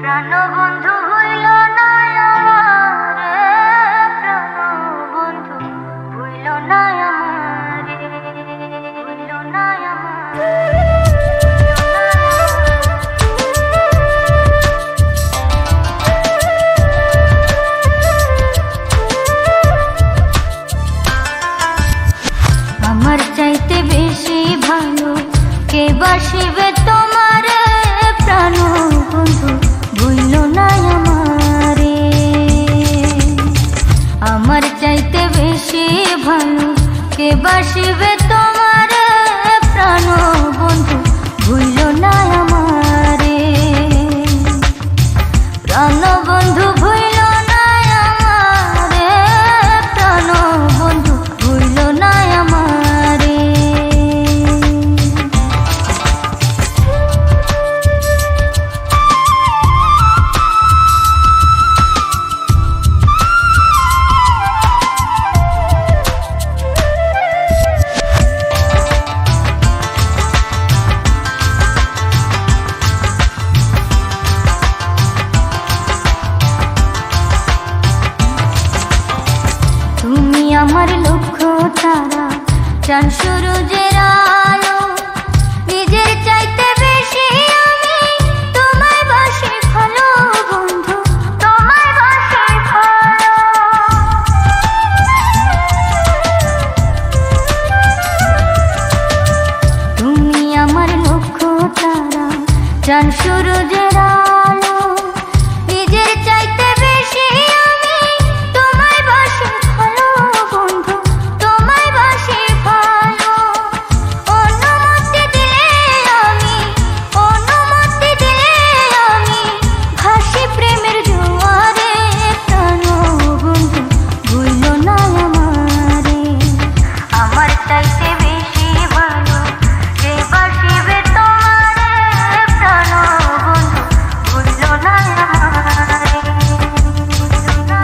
প্রাণবন্ধু হইল না রে, প্রাণবন্ধু হইল না আমারে, হইল না আমারে। আমার চাইতে বেশি ভালো কে বাসিবে তোমারে, প্রাণবন্ধু ভুইল না আমারে। আমার চাইতে বেশি ভালো কে বাসিবে তোমারে, প্রাণবন্ধু ভুইল না আমারে। প্রাণবন্ধু ভুইল না আমারে, প্রাণবন্ধু ভুইল না আমারে। তুমি আমার লক্ষ্য তারা, চাঁদ সূরজের আলো, নিজের চাইতে বেশি আমি তোমায় বাসি ভালো বন্ধু, তোমায় বাসি ভালো। তুমি আমার লক্ষ্য তারা, চাঁদ সূরজের আলো, নিজের চাইতে বেশি আমি তোমায় বাসি ভালো বন্ধু, তোমায় বাসি ভালো। অনুমতি দিলে আমি, অনুমতি দিলে আমি ভাসি প্রেমের জোয়ারে, প্রাণবন্ধু ভুইল না আমারে। আমার চাইতে বেশি ভালো কে বাসিবে তোমারে, প্রাণবন্ধু ভুইল না আমারে, ভুইল না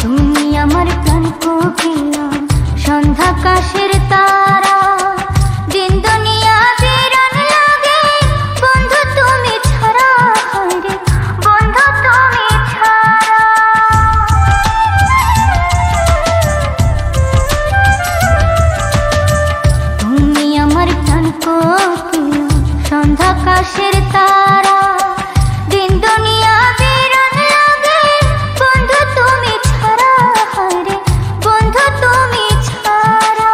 তুমি আমার প্রাণ কোকিলা, সন্ধ্যাকাশের তারা, দিন দুনিয়া বিরান লাগে বন্ধু তুমি ছাড়া, হায়রে বন্ধু তুমি ছাড়া। তুমি আমার প্রাণ কোকিলা, সন্ধ্যাকাশের তারা, দিন দুনিয়া বিরান লাগে বন্ধু তুমি ছাড়া, হায়রে বন্ধু তুমি ছাড়া।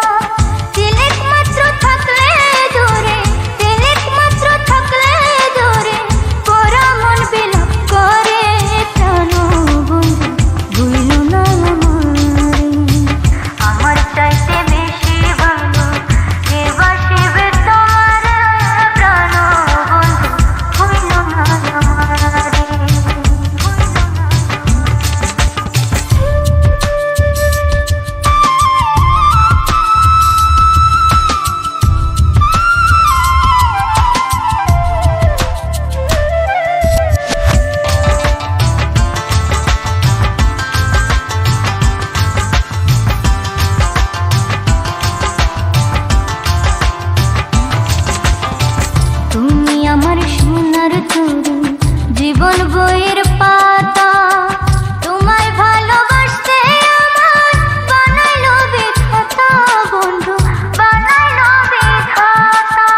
তিলেক মাত্র থাকলে দূরে, তিলেক মাত্র থাকলে দূরে, পোড়া মন বিলাপ করে, প্রাণবন্ধু ভুইল না আমারে। আমার চাইতে বেশি ভালো কে বাসিবে তোমারে, প্রাণবন্ধু ভুইল না আমারে, ভুইল না। তুমি আমার সোনার তরু, জীবন বইয়ের পাতা, তোমায় ভালোবাসতে আমার বানাইলো বিধাতা বন্ধু, বানাইলো বিধাতা।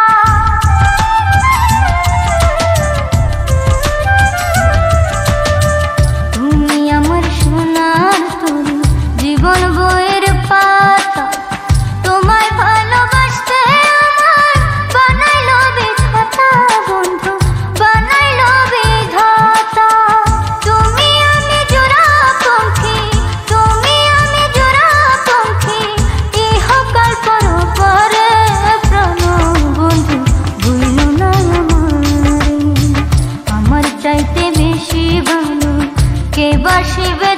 তুমি আমার সোনার তরু, জীবন বইয়ের পাতা, তোমায় ভালোবাসতে আমার বানাইলো বিধাতা বন্ধু, বানাইলো বিধাতা। তুমি আমি জোড়া পঙ্খী, তুমি আমি জোড়া পঙ্খী, ইহকাল পরপরে, প্রাণবন্ধু ভুইল না আমারে। আমার চাইতে বেশি ভালো কে বাসিবে